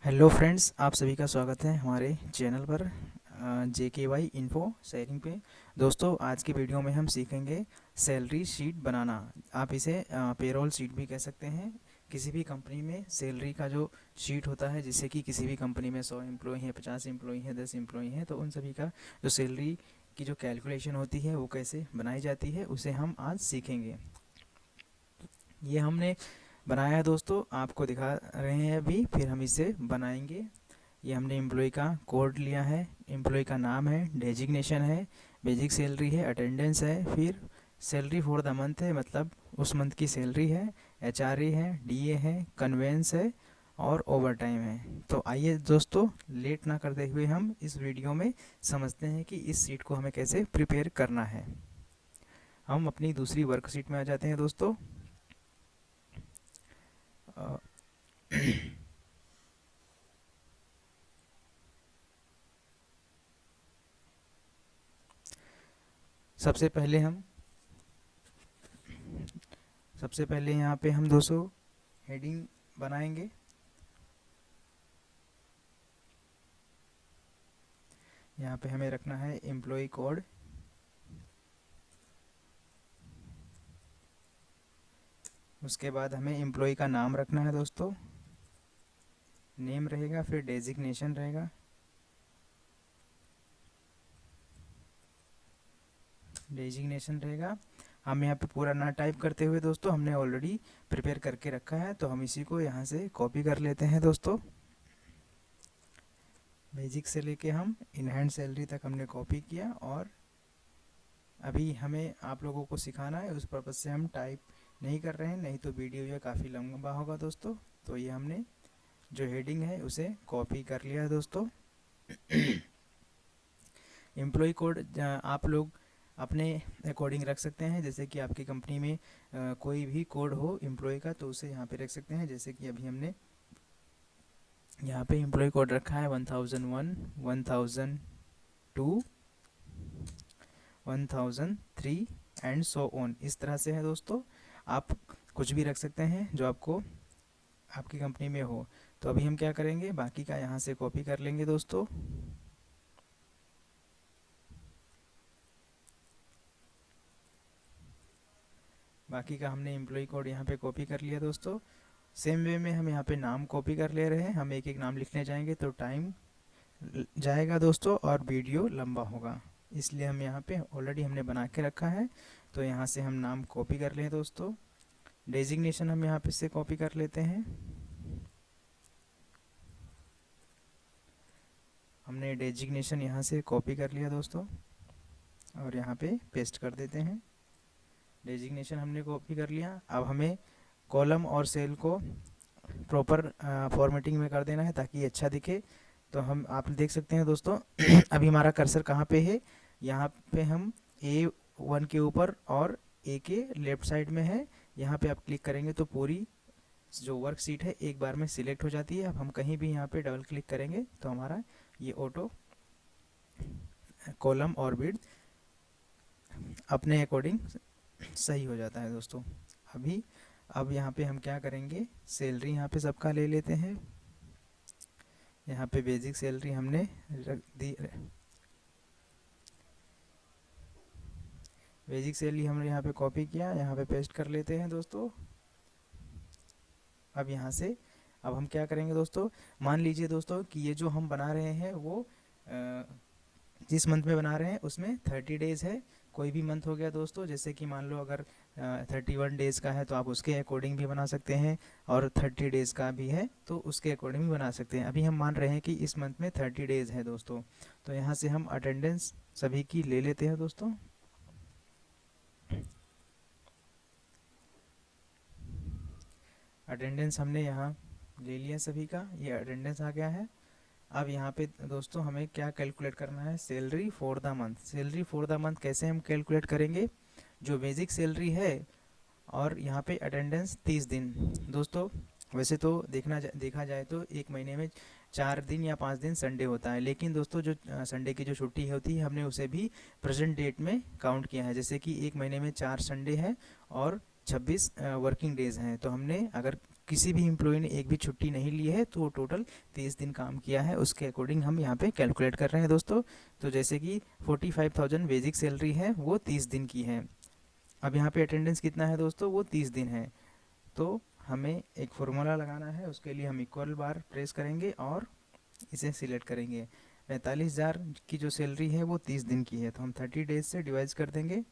Hello friends, आप सभी का स्वागत है हमारे चैनल पर JKY इन्फो शेयरिंग पे। दोस्तों, आज की वीडियो में हम सीखेंगे सैलरी शीट बनाना। आप इसे पेरोल शीट भी कह सकते हैं। किसी भी कंपनी में सैलरी का जो शीट होता है, जिससे कि किसी भी कंपनी में 100 एम्प्लॉय हैं, 50 एम्प्लॉय हैं, 10 एम्प्लॉय हैं, तो उन सभी का जो सैलरी की जो कैलकुलेशन होती है वो कैसे बनाई जाती है, उसे हम आज सीखेंगे। ये हमने बनाया है दोस्तों, आपको दिखा रहे हैं अभी, फिर हम इसे बनाएंगे। ये हमने एम्प्लॉय का कोड लिया है, एम्प्लॉय का नाम है, डेजिग्नेशन है, बेसिक सैलरी है, अटेंडेंस है, फिर सैलरी फॉर द मंथ है, मतलब उस मंथ की सैलरी है, HRA है, DA है, कन्वेंस है और ओवर टाइम है। तो आइए दोस्तों, लेट ना करते हुए हम इस वीडियो में समझते हैं कि इस सीट को हमें कैसे प्रिपेयर करना है। हम अपनी दूसरी वर्कशीट में आ जाते हैं दोस्तों। अ, सबसे पहले हम सबसे पहले यहाँ पे हम 200 हेडिंग बनाएंगे। यहाँ पे हमें रखना है एम्प्लॉय कोड। उसके बाद हमें एम्प्लॉय का नाम रखना है दोस्तों, नेम रहेगा, फिर डेजिग्नेशन रहेगा, डेजिग्नेशन रहेगा। हम यहाँ पे पूरा ना टाइप करते हुए दोस्तों, हमने ऑलरेडी प्रिपेयर करके रखा है, तो हम इसी को यहाँ से कॉपी कर लेते हैं दोस्तों। बेसिक से लेके हम इन हैंड सैलरी तक हमने कॉपी किया, और अभी हमें आप लोगों को सिखाना है, उस पर्पज़ से हम टाइप नहीं कर रहे हैं, नहीं तो वीडियो ये काफ़ी लंबा होगा दोस्तों। तो ये हमने जो हेडिंग है उसे कॉपी कर लिया है दोस्तों। एम्प्लॉय कोड आप लोग अपने अकॉर्डिंग रख सकते हैं, जैसे कि आपकी कंपनी में कोई भी कोड हो एम्प्लॉय का, तो उसे यहाँ पे रख सकते हैं। जैसे कि अभी हमने यहाँ पे एम्प्लॉय कोड रखा है 1001, 1002, 1003 एंड सो ऑन, इस तरह से है दोस्तों। आप कुछ भी रख सकते हैं जो आपको आपकी कंपनी में हो। तो अभी हम क्या करेंगे, बाकी का यहाँ से कॉपी कर लेंगे दोस्तों। बाकी का हमने एम्प्लॉय कोड यहाँ पे कॉपी कर लिया दोस्तों। सेम वे में हम यहाँ पे नाम कॉपी कर ले रहे हैं। हम एक एक नाम लिखने जाएंगे तो टाइम जाएगा दोस्तों, और वीडियो लंबा होगा, इसलिए हम यहाँ पे ऑलरेडी हमने बना के रखा है। तो यहाँ से हम नाम कॉपी कर लें दोस्तों। डेजिग्नेशन हम यहाँ पे से कॉपी कर लेते हैं। हमने डेजिग्नेशन यहाँ से कॉपी कर लिया दोस्तों, और यहाँ पे पेस्ट कर देते हैं। डेजिग्नेशन हमने कॉपी कर लिया। अब हमें कॉलम और सेल को प्रॉपर फॉर्मेटिंग में कर देना है, ताकि ये अच्छा दिखे। तो हम आप देख सकते हैं दोस्तों, अभी हमारा कर्सर कहाँ पे है, यहाँ पे हम A1 के ऊपर और A के लेफ्ट साइड में है। यहाँ पे आप क्लिक करेंगे तो पूरी जो वर्कशीट है एक बार में सिलेक्ट हो जाती है। अब हम कहीं भी यहाँ पे डबल क्लिक करेंगे तो हमारा ये ऑटो कॉलम और विड्थ अपने अकॉर्डिंग सही हो जाता है दोस्तों। अभी अब यहाँ पे हम क्या करेंगे, सैलरी यहाँ पे सबका ले लेते हैं। यहाँ पे बेसिक सैलरी हमने रख दी, बेसिक सैलरी हमने यहाँ पे कॉपी किया, यहाँ पे पेस्ट कर लेते हैं दोस्तों। अब यहाँ से अब हम क्या करेंगे दोस्तों, मान लीजिए दोस्तों कि ये जो हम बना रहे हैं वो जिस मंथ में बना रहे हैं उसमें 30 डेज़ है। कोई भी मंथ हो गया दोस्तों, जैसे कि मान लो अगर 31 डेज़ का है तो आप उसके अकॉर्डिंग भी बना सकते हैं, और 30 डेज़ का भी है तो उसके अकॉर्डिंग भी बना सकते हैं। अभी हम मान रहे हैं कि इस मंथ में 30 डेज़ है दोस्तों, तो यहाँ से हम अटेंडेंस सभी की ले लेते हैं दोस्तों। अटेंडेंस हमने यहाँ ले लिया सभी का, ये अटेंडेंस आ गया है। अब यहाँ पे दोस्तों हमें क्या कैलकुलेट करना है, salary for the month. Salary for the month कैसे हम कैलकुलेट करेंगे, जो बेसिक सैलरी है और यहाँ पे अटेंडेंस 30 दिन दोस्तों। वैसे तो देखा जाए तो एक महीने में 4 दिन या 5 दिन संडे होता है, लेकिन दोस्तों जो संडे की जो छुट्टी होती है हमने उसे भी प्रेजेंट डेट में काउंट किया है। जैसे कि एक महीने में 4 संडे है और 26 वर्किंग डेज हैं। तो हमने अगर किसी भी एम्प्लॉय ने एक भी छुट्टी नहीं ली है तो टोटल 30 दिन काम किया है, उसके अकॉर्डिंग हम यहाँ पे कैलकुलेट कर रहे हैं दोस्तों। तो जैसे कि 45,000 बेसिक सैलरी है वो 30 दिन की है। अब यहाँ पे अटेंडेंस कितना है दोस्तों, वो 30 दिन है। तो हमें एक फॉर्मूला लगाना है, उसके लिए हम इक्वल बार प्रेस करेंगे और इसे सिलेक्ट करेंगे। 45,000 की जो सैलरी है वो 30 दिन की है, तो हम 30 डेज से डिवाइड कर देंगे।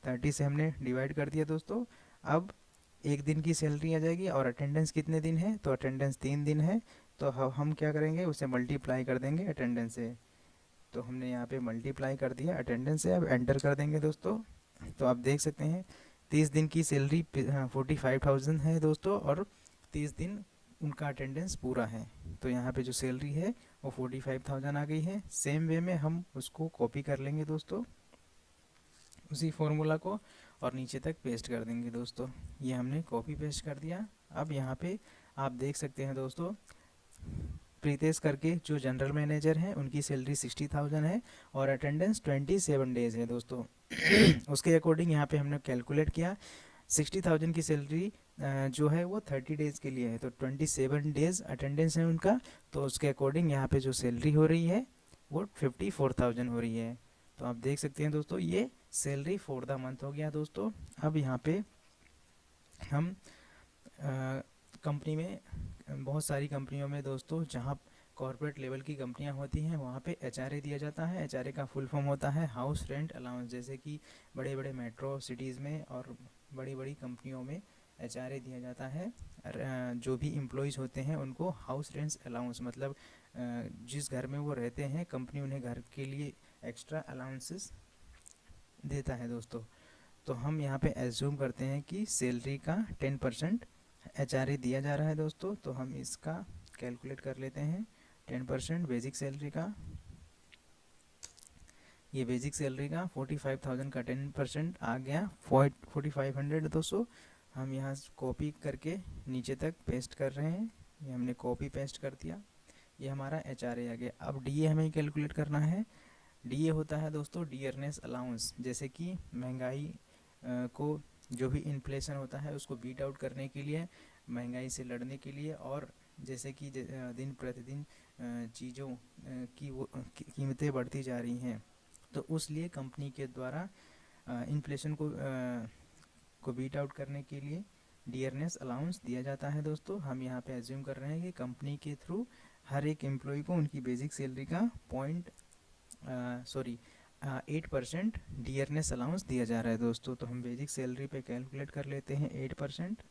30 से हमने डिवाइड कर दिया दोस्तों। अब एक दिन की सैलरी आ जाएगी और अटेंडेंस कितने दिन है, तो अटेंडेंस 3 दिन है। तो हम क्या करेंगे, उसे मल्टीप्लाई कर देंगे अटेंडेंस से। तो हमने यहाँ पे मल्टीप्लाई कर दिया अटेंडेंस से। अब एंटर कर देंगे दोस्तों। तो आप देख सकते हैं 30 दिन की सैलरी 45,000 है दोस्तों, और 30 दिन उनका अटेंडेंस पूरा है। तो यहाँ पे जो सैलरी है वो 45,000 आ गई है। सेम वे में हम उसको कॉपी कर लेंगे दोस्तों, उसी फॉर्मूला को, और नीचे तक पेस्ट कर देंगे दोस्तों। ये हमने कॉपी पेस्ट कर दिया। अब यहाँ पे आप देख सकते हैं दोस्तों, प्रीतेश करके जो जनरल मैनेजर हैं उनकी सैलरी 60,000 है और अटेंडेंस 27 डेज है दोस्तों। उसके अकॉर्डिंग यहाँ पे हमने कैलकुलेट किया। 60,000 की सैलरी जो है वो 30 डेज़ के लिए है, तो 27 डेज़ अटेंडेंस है उनका। तो उसके अकॉर्डिंग यहाँ पे जो सैलरी हो रही है वो 54,000 हो रही है। तो आप देख सकते हैं दोस्तों, ये सैलरी फॉर द मंथ हो गया दोस्तों। अब यहाँ पे हम कंपनी में, बहुत सारी कंपनियों में दोस्तों जहाँ कॉर्पोरेट लेवल की कंपनियां होती हैं वहाँ पे एचआरए दिया जाता है। एचआरए का फुल फॉर्म होता है हाउस रेंट अलाउंस। जैसे कि बड़े बड़े मेट्रो सिटीज़ में और बड़ी बड़ी कंपनियों में एचआरए दिया जाता है। जो भी एम्प्लॉयज़ होते हैं उनको हाउस रेंट्स अलाउंस, मतलब जिस घर में वो रहते हैं कंपनी उन्हें घर के लिए एक्स्ट्रा अलाउंसेस देता है दोस्तों। तो हम यहाँ पे एज्यूम करते हैं कि सैलरी का 10% एचआरए दिया जा रहा है दोस्तों। तो हम इसका कैलकुलेट कर लेते हैं। 10% बेसिक सैलरी का, ये बेसिक सैलरी का 45,000 का 10% आ गया 4,500 दोस्तों। हम यहाँ कॉपी करके नीचे तक पेस्ट कर रहे हैं। ये हमने कॉपी पेस्ट कर दिया। ये हमारा एचआरए आ गया। अब डीए हमें कैलकुलेट करना है। डीए होता है दोस्तों डियरनेस अलाउंस। जैसे कि महंगाई को, जो भी इन्फ्लेशन होता है उसको बीट आउट करने के लिए, महंगाई से लड़ने के लिए, और जैसे कि दिन प्रतिदिन चीज़ों की वो कीमतें बढ़ती जा रही हैं, तो उस लिए कंपनी के द्वारा इन्फ्लेशन को बीट आउट करने के लिए डियरनेस अलाउंस दिया जाता है दोस्तों। हम यहाँ पे एज्यूम कर रहे हैं कि कंपनी के थ्रू हर एक एम्प्लॉय को उनकी बेसिक सैलरी का 8% डियरनेस अलाउंस दिया जा रहा है दोस्तों। तो हम बेसिक सैलरी पे कैलकुलेट कर लेते हैं 8%।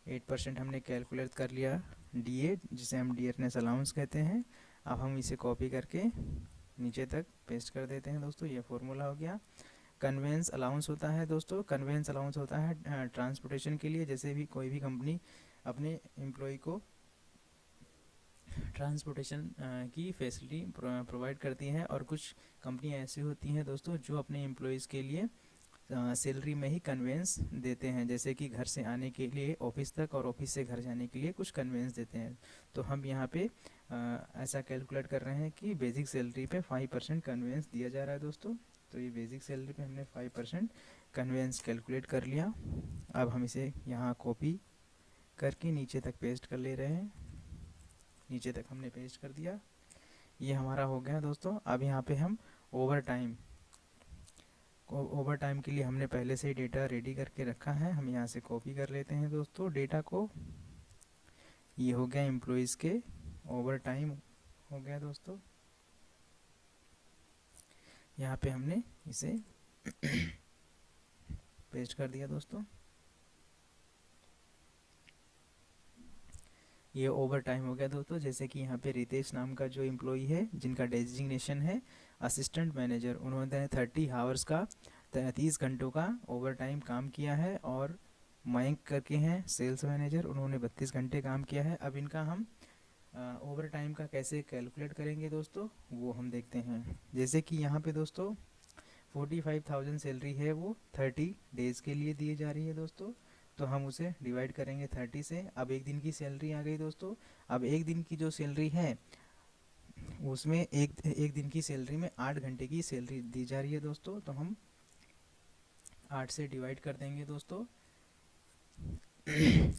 8% हमने कैलकुलेट कर लिया डीए, जिसे हम डियरनेस अलाउंस कहते हैं। अब हम इसे कॉपी करके नीचे तक पेस्ट कर देते हैं दोस्तों। ये फॉर्मूला हो गया। कन्वेंस अलाउंस होता है दोस्तों, कन्वेंस अलाउंस होता है ट्रांसपोर्टेशन के लिए। जैसे भी कोई भी कंपनी अपने एम्प्लॉय को ट्रांसपोर्टेशन की फैसिलिटी प्रोवाइड करती है, और कुछ कंपनियां ऐसी होती हैं दोस्तों जो अपने एम्प्लॉयज़ के लिए सैलरी में ही कन्वेंस देते हैं। जैसे कि घर से आने के लिए ऑफिस तक और ऑफिस से घर जाने के लिए कुछ कन्वेंस देते हैं। तो हम यहाँ पे ऐसा कैलकुलेट कर रहे हैं कि बेसिक सैलरी पे 5% कन्वेंस दिया जा रहा है दोस्तों। तो ये बेसिक सैलरी पे हमने 5% कन्वेंस कैलकुलेट कर लिया। अब हम इसे यहाँ कॉपी करके नीचे तक पेस्ट कर ले रहे हैं। नीचे तक हमने पेस्ट कर दिया। ये हमारा हो गया दोस्तों। अब यहाँ पे हम ओवर टाइम के लिए हमने पहले से ही डेटा रेडी करके रखा है। हम यहाँ से कॉपी कर लेते हैं दोस्तों डेटा को। ये हो गया एम्प्लॉयज़ के ओवर टाइम हो गया दोस्तों। यहाँ पे हमने इसे पेस्ट कर दिया दोस्तों। ये ओवर टाइम हो गया दोस्तों। जैसे कि यहाँ पे रितेश नाम का जो एम्प्लॉई है जिनका डेजिग्नेशन है असिस्टेंट मैनेजर, उन्होंने 30 आवर्स का 30 घंटों का ओवर टाइम काम किया है। और मयंक करके हैं सेल्स मैनेजर, उन्होंने 32 घंटे काम किया है। अब इनका हम ओवर टाइम का कैसे कैलकुलेट करेंगे दोस्तों, वो हम देखते हैं। जैसे कि यहाँ पे दोस्तों 45,000 सैलरी है, वो 30 डेज़ के लिए दी जा रही है दोस्तों। तो हम उसे डिवाइड करेंगे 30 से। अब एक दिन की सैलरी आ गई दोस्तों। अब एक दिन की जो सैलरी है उसमें एक एक दिन की सैलरी में 8 घंटे की सैलरी दी जा रही है दोस्तों, तो हम 8 से डिवाइड कर देंगे दोस्तों।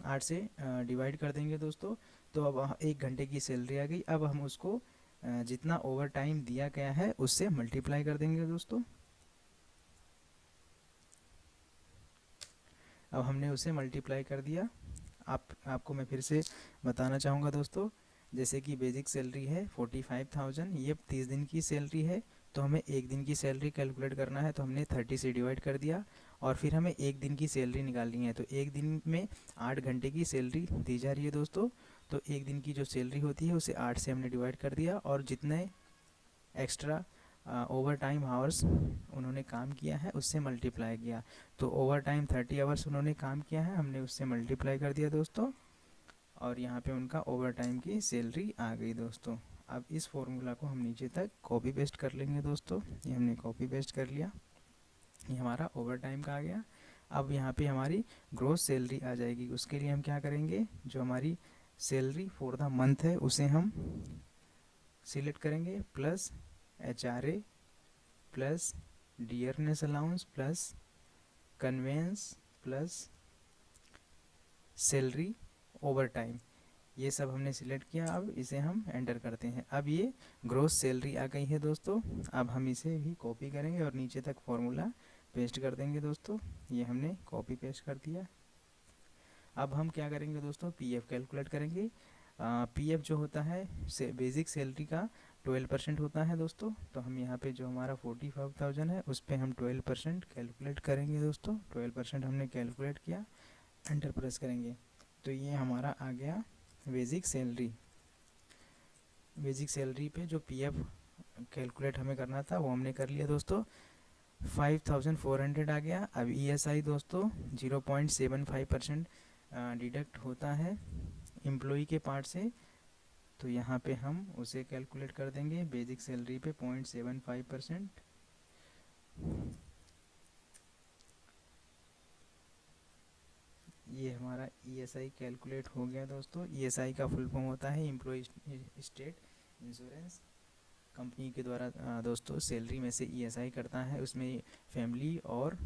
8 से डिवाइड कर देंगे दोस्तों। तो अब 1 घंटे की सैलरी आ गई। अब हम उसको जितना ओवर टाइम दिया गया है उससे मल्टीप्लाई कर देंगे दोस्तों। अब हमने उसे मल्टीप्लाई कर दिया। आपको मैं फिर से बताना चाहूँगा दोस्तों, जैसे कि बेसिक सैलरी है 45,000, ये 30 दिन की सैलरी है। तो हमें एक दिन की सैलरी कैलकुलेट करना है, तो हमने 30 से डिवाइड कर दिया। और फिर हमें एक दिन की सैलरी निकालनी है, तो एक दिन में 8 घंटे की सैलरी दी जा रही है दोस्तों। तो एक दिन की जो सैलरी होती है उसे 8 से हमने डिवाइड कर दिया, और जितने एक्स्ट्रा ओवर टाइम आवर्स उन्होंने काम किया है उससे मल्टीप्लाई किया। तो ओवर टाइम 30 आवर्स उन्होंने काम किया है, हमने उससे मल्टीप्लाई कर दिया दोस्तों। और यहाँ पे उनका ओवर टाइम की सैलरी आ गई दोस्तों। अब इस फॉर्मूला को हम नीचे तक कॉपी पेस्ट कर लेंगे दोस्तों। ये हमने कॉपी पेस्ट कर लिया, ये हमारा ओवर टाइम का आ गया। अब यहाँ पे हमारी ग्रोस सैलरी आ जाएगी। उसके लिए हम क्या करेंगे, जो हमारी सैलरी फॉर द मंथ है उसे हम सिलेक्ट करेंगे, plus HRA plus dearness allowance plus conveyance plus salary over time, ये सब हमने सिलेक्ट किया। अब इसे हम एंटर करते हैं। अब ये ग्रोस सैलरी आ गई है दोस्तों। अब हम इसे भी कॉपी करेंगे और नीचे तक फॉर्मूला पेस्ट कर देंगे दोस्तों। ये हमने कॉपी पेस्ट कर दिया। अब हम क्या करेंगे दोस्तों, पीएफ कैलकुलेट करेंगे। पीएफ जो होता है बेसिक सैलरी का 12% होता है दोस्तों। तो हम यहाँ पे जो हमारा 45,000 है उस पर हम 12% कैलकुलेट करेंगे दोस्तों। 12% हमने कैलकुलेट किया, एंटर प्रेस करेंगे। तो ये हमारा आ गया बेसिक सैलरी। बेसिक सैलरी पे जो पीएफ कैलकुलेट हमें करना था वो हमने कर लिया दोस्तों। 5,400 आ गया। अब ईएसआई दोस्तों 0.75% डिडक्ट होता है एम्प्लॉई के पार्ट से। तो यहाँ पे हम उसे कैलकुलेट कर देंगे बेसिक सैलरी पे 0.75%। ये हमारा ईएसआई कैलकुलेट हो गया दोस्तों। ईएसआई का फुल फॉर्म होता है एम्प्लॉय स्टेट इंश्योरेंस। कंपनी के द्वारा दोस्तों सैलरी में से ईएसआई करता है, उसमें फैमिली और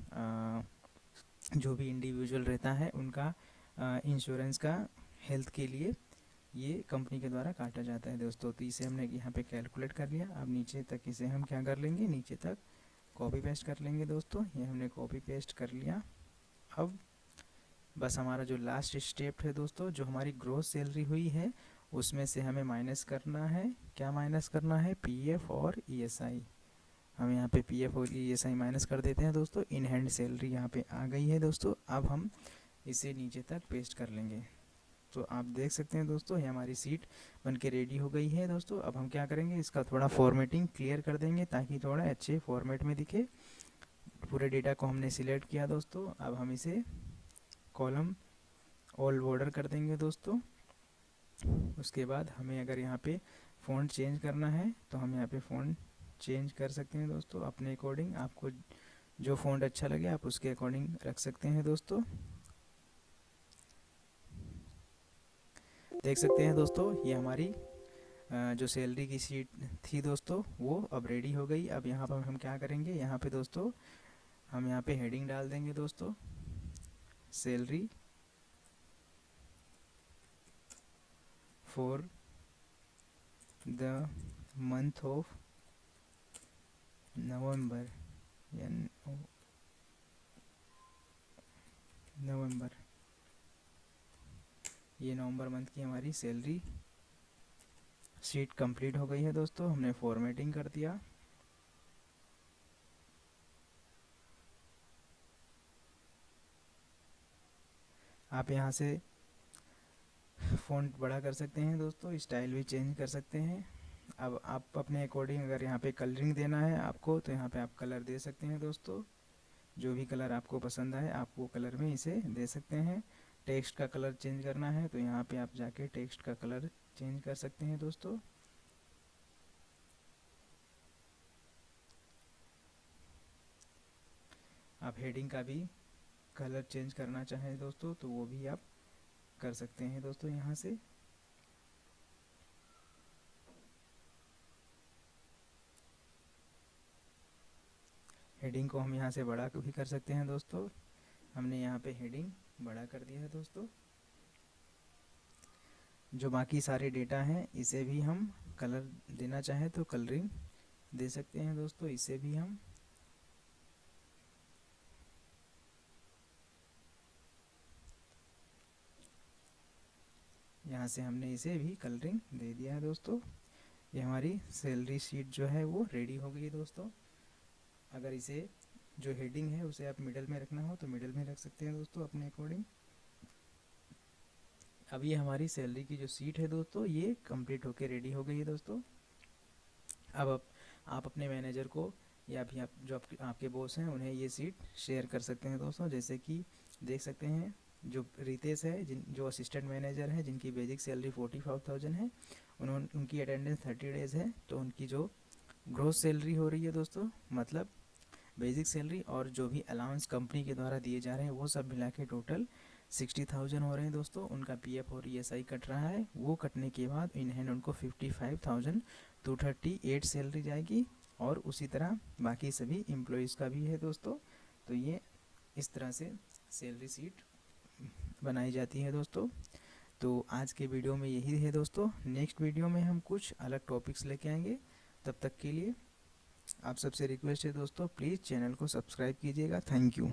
जो भी इंडिविजुअल रहता है उनका इंश्योरेंस का हेल्थ के लिए ये कंपनी के द्वारा काटा जाता है दोस्तों। तो इसे हमने यहाँ पे कैलकुलेट कर लिया। अब नीचे तक इसे हम क्या कर लेंगे, नीचे तक कॉपी पेस्ट कर लेंगे दोस्तों। ये हमने कॉपी पेस्ट कर लिया। अब बस हमारा जो लास्ट स्टेप है दोस्तों, जो हमारी ग्रोस सैलरी हुई है उसमें से हमें माइनस करना है। क्या माइनस करना है, पीएफ और ईएसआई। हम यहाँ पे पीएफ और ईएसआई माइनस कर देते हैं दोस्तों। इन हैंड सैलरी यहाँ पे आ गई है दोस्तों। अब हम इसे नीचे तक पेस्ट कर लेंगे। तो आप देख सकते हैं दोस्तों, ये हमारी सीट बन के रेडी हो गई है दोस्तों। अब हम क्या करेंगे, इसका थोड़ा फॉर्मेटिंग क्लियर कर देंगे ताकि थोड़ा अच्छे फॉर्मेट में दिखे। पूरे डेटा को हमने सिलेक्ट किया दोस्तों। अब हम इसे कॉलम ऑल बॉर्डर कर देंगे दोस्तों। उसके बाद हमें अगर यहाँ पे फ़ॉन्ट चेंज करना है तो हम यहाँ पे फ़ॉन्ट चेंज कर सकते हैं दोस्तों अपने अकॉर्डिंग। आपको जो फ़ॉन्ट अच्छा लगे आप उसके अकॉर्डिंग रख सकते हैं दोस्तों। देख सकते हैं दोस्तों, ये हमारी जो सैलरी की शीट थी दोस्तों वो अब रेडी हो गई। अब यहाँ पर हम क्या करेंगे, यहाँ पे दोस्तों हम यहाँ पे हेडिंग डाल देंगे दोस्तों, salary for the month of November या नवंबर। ये नवंबर मंथ की हमारी सैलरी शीट कंप्लीट हो गई है दोस्तों। हमने फॉर्मेटिंग कर दिया। आप यहाँ से फ़ॉन्ट बड़ा कर सकते हैं दोस्तों, स्टाइल भी चेंज कर सकते हैं। अब आप अपने अकॉर्डिंग अगर यहाँ पे कलरिंग देना है आपको तो यहाँ पे आप कलर दे सकते हैं दोस्तों। जो भी कलर आपको पसंद आए आप वो कलर में इसे दे सकते हैं। टेक्स्ट का कलर चेंज करना है तो यहाँ पे आप जाके टेक्स्ट का कलर चेंज कर सकते हैं दोस्तों। आप हेडिंग का भी कलर चेंज करना चाहें दोस्तों तो वो भी आप कर सकते हैं दोस्तों यहाँ से। हेडिंग को हम यहाँ से बड़ा भी कर सकते हैं दोस्तों। हमने यहाँ पे हेडिंग बड़ा कर दिया है दोस्तों। जो बाकी सारे डेटा हैं इसे भी हम कलर देना चाहें तो कलरिंग दे सकते हैं दोस्तों। इसे भी हम यहाँ से हमने इसे भी कलरिंग दे दिया है दोस्तों। ये हमारी सैलरी शीट जो है वो रेडी हो गई है दोस्तों। अगर इसे जो हेडिंग है उसे आप मिडल में रखना हो तो मिडल में रख सकते हैं दोस्तों अपने अकॉर्डिंग। अब ये हमारी सैलरी की जो सीट है दोस्तों ये कंप्लीट होके रेडी हो गई है दोस्तों। अब आप अपने मैनेजर को या भी जो आपके बॉस हैं उन्हें ये सीट शेयर कर सकते हैं दोस्तों। जैसे कि देख सकते हैं जो रितेश है जो असिस्टेंट मैनेजर है जिनकी बेसिक सैलरी 45,000 है, उनकी अटेंडेंस 30 डेज़ है, तो उनकी जो ग्रोस सैलरी हो रही है दोस्तों, मतलब बेसिक सैलरी और जो भी अलाउंस कंपनी के द्वारा दिए जा रहे हैं वो सब मिला के टोटल 60,000 हो रहे हैं दोस्तों। उनका पीएफ और ईएसआई कट रहा है, वो कटने के बाद इन हैंड उनको 55,238 सैलरी जाएगी। और उसी तरह बाकी सभी एम्प्लॉयज़ का भी है दोस्तों। तो ये इस तरह से सैलरी सीट बनाई जाती है दोस्तों। तो आज के वीडियो में यही है दोस्तों। नेक्स्ट वीडियो में हम कुछ अलग टॉपिक्स लेके आएंगे। तब तक के लिए आप सबसे रिक्वेस्ट है दोस्तों, प्लीज़ चैनल को सब्सक्राइब कीजिएगा। Thank you.